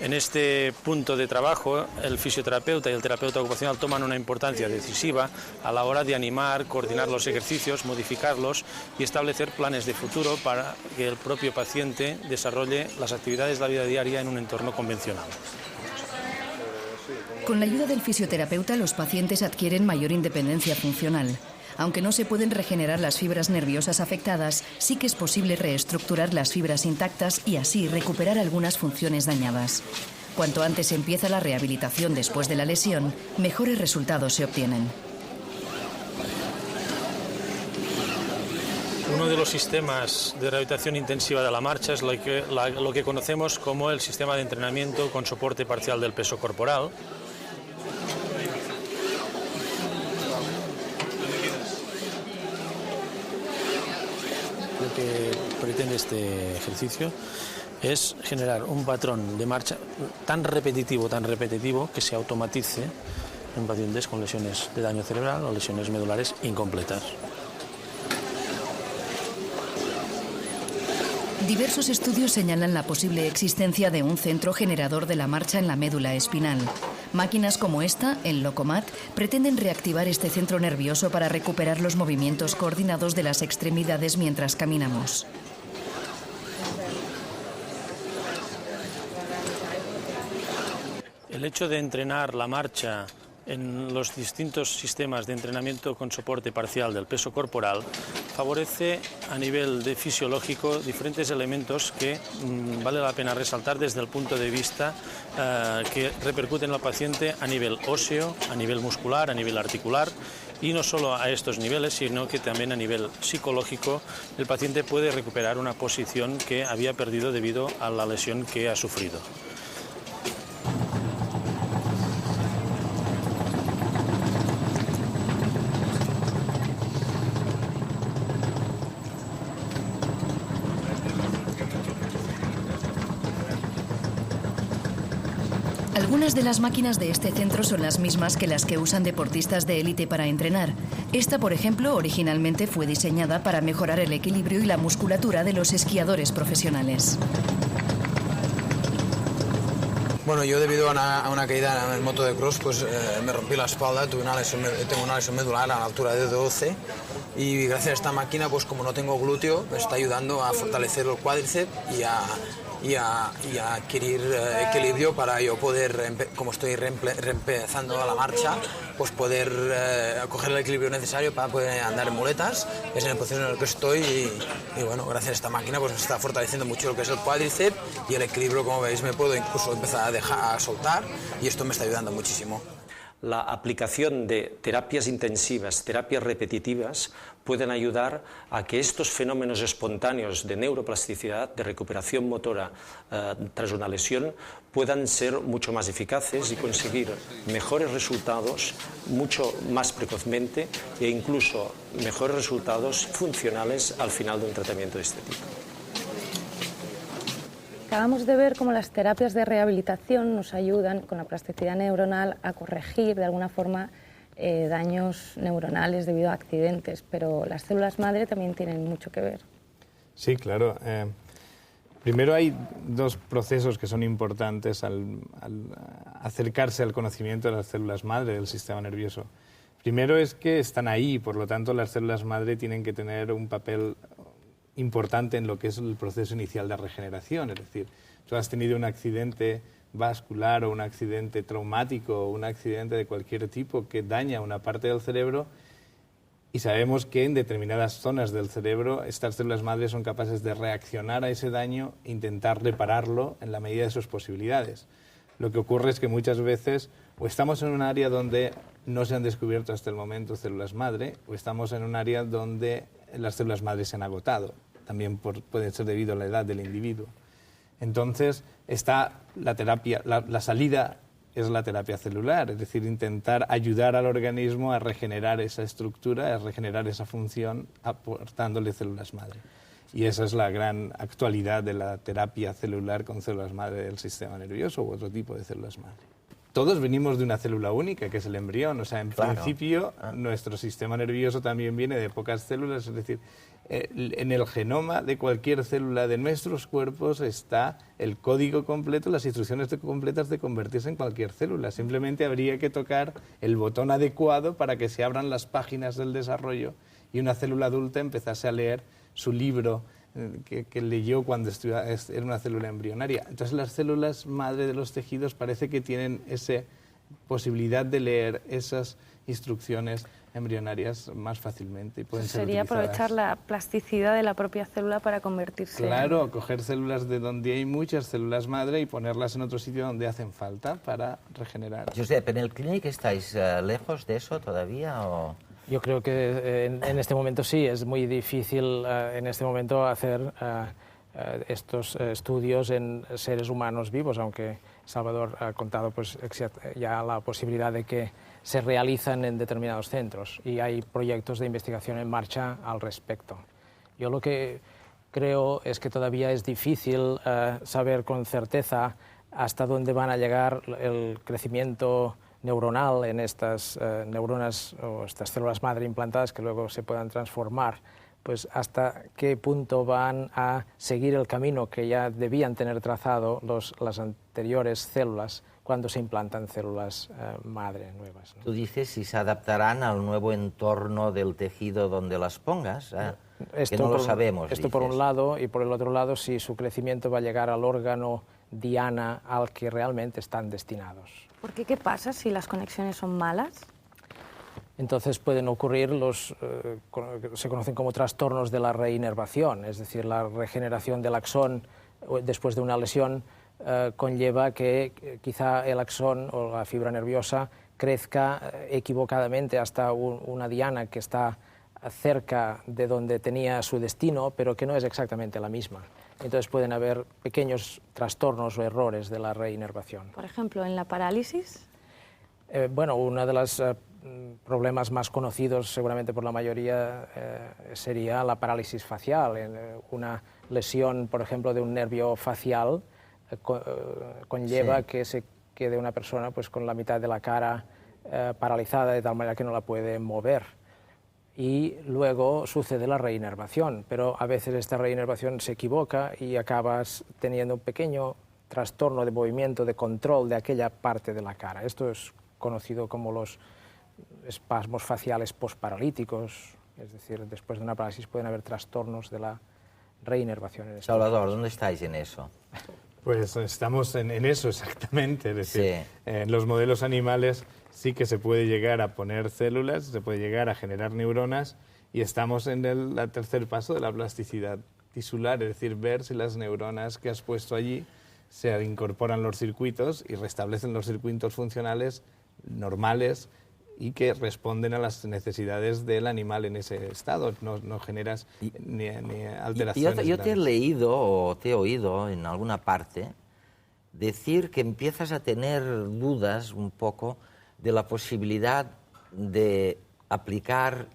En este punto de trabajo, el fisioterapeuta y el terapeuta ocupacional toman una importancia decisiva a la hora de animar, coordinar los ejercicios, modificarlos y establecer planes de futuro para que el propio paciente desarrolle las actividades de la vida diaria en un entorno convencional. Con la ayuda del fisioterapeuta, los pacientes adquieren mayor independencia funcional. Aunque no se pueden regenerar las fibras nerviosas afectadas, sí que es posible reestructurar las fibras intactas y así recuperar algunas funciones dañadas. Cuanto antes empieza la rehabilitación después de la lesión, mejores resultados se obtienen. Uno de los sistemas de rehabilitación intensiva de la marcha es lo que conocemos como el sistema de entrenamiento con soporte parcial del peso corporal. Lo que pretende este ejercicio es generar un patrón de marcha tan repetitivo que se automatice en pacientes con lesiones de daño cerebral o lesiones medulares incompletas. Diversos estudios señalan la posible existencia de un centro generador de la marcha en la médula espinal. Máquinas como esta, el Locomat, pretenden reactivar este centro nervioso para recuperar los movimientos coordinados de las extremidades mientras caminamos. El hecho de entrenar la marcha en los distintos sistemas de entrenamiento con soporte parcial del peso corporal favorece a nivel fisiológico diferentes elementos que vale la pena resaltar desde el punto de vista que repercuten en el paciente a nivel óseo, a nivel muscular, a nivel articular, y no solo a estos niveles, sino que también a nivel psicológico el paciente puede recuperar una posición que había perdido debido a la lesión que ha sufrido. Algunas de las máquinas de este centro son las mismas que las que usan deportistas de élite para entrenar. Esta, por ejemplo, originalmente fue diseñada para mejorar el equilibrio y la musculatura de los esquiadores profesionales. Bueno, yo debido a una caída en el moto de cross, pues me rompí la espalda, tengo una lesión medular a la altura de 12 y gracias a esta máquina, pues como no tengo glúteo, me está ayudando a fortalecer el cuádriceps y a adquirir equilibrio para yo poder, como estoy reempezando la marcha, pues poder coger el equilibrio necesario para poder andar en muletas. Es en el proceso en el que estoy y bueno, gracias a esta máquina pues me está fortaleciendo mucho lo que es el cuádriceps y el equilibrio, como veis, me puedo incluso empezar a soltar y esto me está ayudando muchísimo. La aplicación de terapias intensivas, terapias repetitivas, pueden ayudar a que estos fenómenos espontáneos de neuroplasticidad, de recuperación motora tras una lesión, puedan ser mucho más eficaces y conseguir mejores resultados mucho más precozmente e incluso mejores resultados funcionales al final de un tratamiento de este tipo. Acabamos de ver cómo las terapias de rehabilitación nos ayudan con la plasticidad neuronal a corregir de alguna forma daños neuronales debido a accidentes, pero las células madre también tienen mucho que ver. Sí, claro. Primero hay dos procesos que son importantes al acercarse al conocimiento de las células madre del sistema nervioso. Primero es que están ahí, por lo tanto las células madre tienen que tener un papel importante en lo que es el proceso inicial de regeneración. Es decir, tú has tenido un accidente vascular o un accidente traumático o un accidente de cualquier tipo que daña una parte del cerebro y sabemos que en determinadas zonas del cerebro estas células madre son capaces de reaccionar a ese daño e intentar repararlo en la medida de sus posibilidades. Lo que ocurre es que muchas veces o estamos en un área donde no se han descubierto hasta el momento células madre o estamos en un área donde las células madre se han agotado. También puede ser debido a la edad del individuo. Entonces, está la terapia, la salida es la terapia celular, es decir, intentar ayudar al organismo a regenerar esa estructura, a regenerar esa función, aportándole células madre. Y esa es la gran actualidad de la terapia celular con células madre del sistema nervioso u otro tipo de células madre. Todos venimos de una célula única, que es el embrión. O sea, en principio, nuestro sistema nervioso también viene de pocas células. Es decir, en el genoma de cualquier célula de nuestros cuerpos está el código completo, las instrucciones completas de convertirse en cualquier célula. Simplemente habría que tocar el botón adecuado para que se abran las páginas del desarrollo y una célula adulta empezase a leer su libro que leyó cuando era una célula embrionaria. Entonces las células madre de los tejidos parece que tienen esa posibilidad de leer esas instrucciones embrionarias más fácilmente. Y pueden ser sería utilizadas. Aprovechar la plasticidad de la propia célula para convertirse Claro, coger células de donde hay muchas células madre y ponerlas en otro sitio donde hacen falta para regenerar. Josep, ¿en el clínico estáis lejos de eso todavía o...? Yo creo que en este momento sí, es muy difícil en este momento hacer estos estudios en seres humanos vivos, aunque Salvador ha contado pues, ya la posibilidad de que se realizan en determinados centros y hay proyectos de investigación en marcha al respecto. Yo lo que creo es que todavía es difícil saber con certeza hasta dónde van a llegar el crecimiento neuronal en estas neuronas o estas células madre implantadas que luego se puedan transformar, pues hasta qué punto van a seguir el camino que ya debían tener trazado las anteriores células cuando se implantan células madre nuevas, ¿no? Tú dices si se adaptarán al nuevo entorno del tejido donde las pongas, que no lo sabemos. Esto por un lado, y por el otro lado si su crecimiento va a llegar al órgano diana al que realmente están destinados. ¿Por qué? ¿Qué pasa si las conexiones son malas? Entonces pueden ocurrir se conocen como trastornos de la reinervación, es decir, la regeneración del axón después de una lesión conlleva que quizá el axón o la fibra nerviosa crezca equivocadamente hasta una diana que está cerca de donde tenía su destino, pero que no es exactamente la misma. Entonces pueden haber pequeños trastornos o errores de la reinervación. Por ejemplo, en la parálisis. Bueno, uno de los problemas más conocidos seguramente por la mayoría sería la parálisis facial. Una lesión, por ejemplo, de un nervio facial conlleva que se quede una persona pues, con la mitad de la cara paralizada de tal manera que no la puede mover. Y luego sucede la reinervación, pero a veces esta reinervación se equivoca y acabas teniendo un pequeño trastorno de movimiento, de control de aquella parte de la cara. Esto es conocido como los espasmos faciales postparalíticos, es decir, después de una parálisis pueden haber trastornos de la reinervación. Salvador, ¿dónde estáis en eso? Pues estamos en eso exactamente. Es decir, en los modelos animales sí que se puede llegar a poner células, se puede llegar a generar neuronas y estamos en el tercer paso de la plasticidad tisular, es decir, ver si las neuronas que has puesto allí se incorporan los circuitos y restablecen los circuitos funcionales normales y que responden a las necesidades del animal en ese estado, no generas ni alteraciones. Yo te he leído o te he oído en alguna parte decir que empiezas a tener dudas un poco de la posibilidad de aplicar,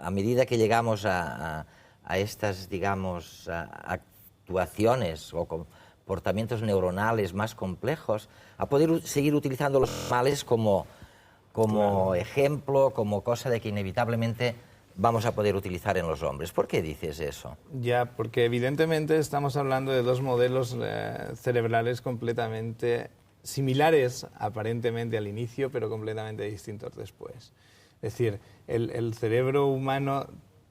a medida que llegamos a estas, digamos, actuaciones o comportamientos neuronales más complejos, a poder seguir utilizando los animales como ejemplo, como cosa de que inevitablemente vamos a poder utilizar en los hombres. ¿Por qué dices eso? Ya, porque evidentemente estamos hablando de dos modelos cerebrales completamente similares, aparentemente al inicio, pero completamente distintos después. Es decir, el cerebro humano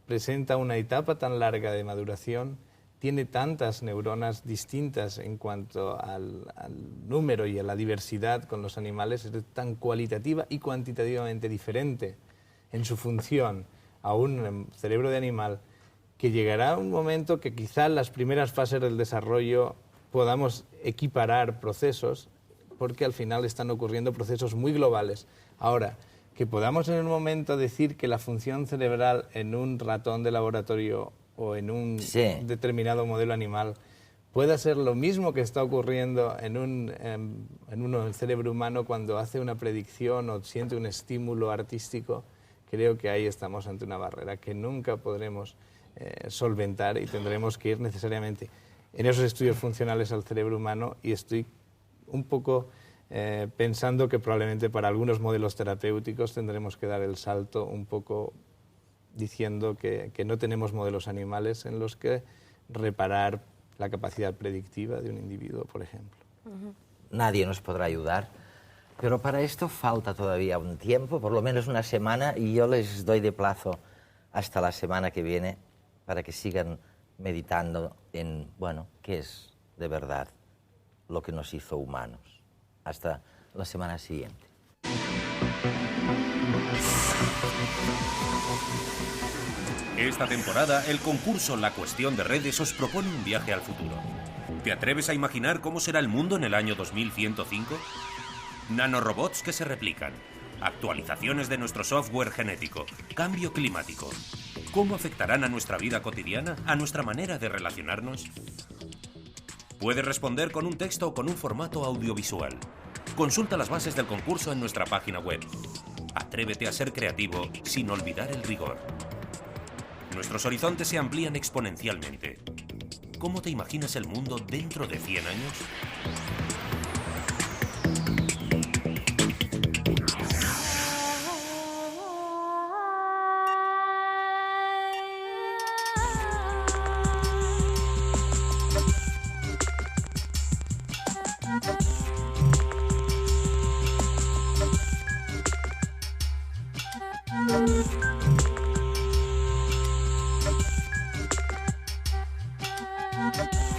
presenta una etapa tan larga de maduración, tiene tantas neuronas distintas en cuanto al número y a la diversidad con los animales, es tan cualitativa y cuantitativamente diferente en su función a un cerebro de animal, que llegará un momento que quizá en las primeras fases del desarrollo podamos equiparar procesos, porque al final están ocurriendo procesos muy globales. Ahora, que podamos en un momento decir que la función cerebral en un ratón de laboratorio o en un determinado modelo animal pueda ser lo mismo que está ocurriendo en un cerebro humano cuando hace una predicción o siente un estímulo artístico, creo que ahí estamos ante una barrera que nunca podremos solventar y tendremos que ir necesariamente en esos estudios funcionales al cerebro humano, y estoy un poco pensando que probablemente para algunos modelos terapéuticos tendremos que dar el salto un poco diciendo que no tenemos modelos animales en los que reparar la capacidad predictiva de un individuo, por ejemplo. Nadie nos podrá ayudar, pero para esto falta todavía un tiempo, por lo menos una semana, y yo les doy de plazo hasta la semana que viene para que sigan meditando en, bueno, qué es de verdad lo que nos hizo humanos. Hasta la semana siguiente. Esta temporada, el concurso La Cuestión de Redes os propone un viaje al futuro. ¿Te atreves a imaginar cómo será el mundo en el año 2105? Nanorobots que se replican, actualizaciones de nuestro software genético, cambio climático. ¿Cómo afectarán a nuestra vida cotidiana, a nuestra manera de relacionarnos? Puedes responder con un texto o con un formato audiovisual. Consulta las bases del concurso en nuestra página web. Atrévete a ser creativo sin olvidar el rigor. Nuestros horizontes se amplían exponencialmente. ¿Cómo te imaginas el mundo dentro de 100 años? Thank you.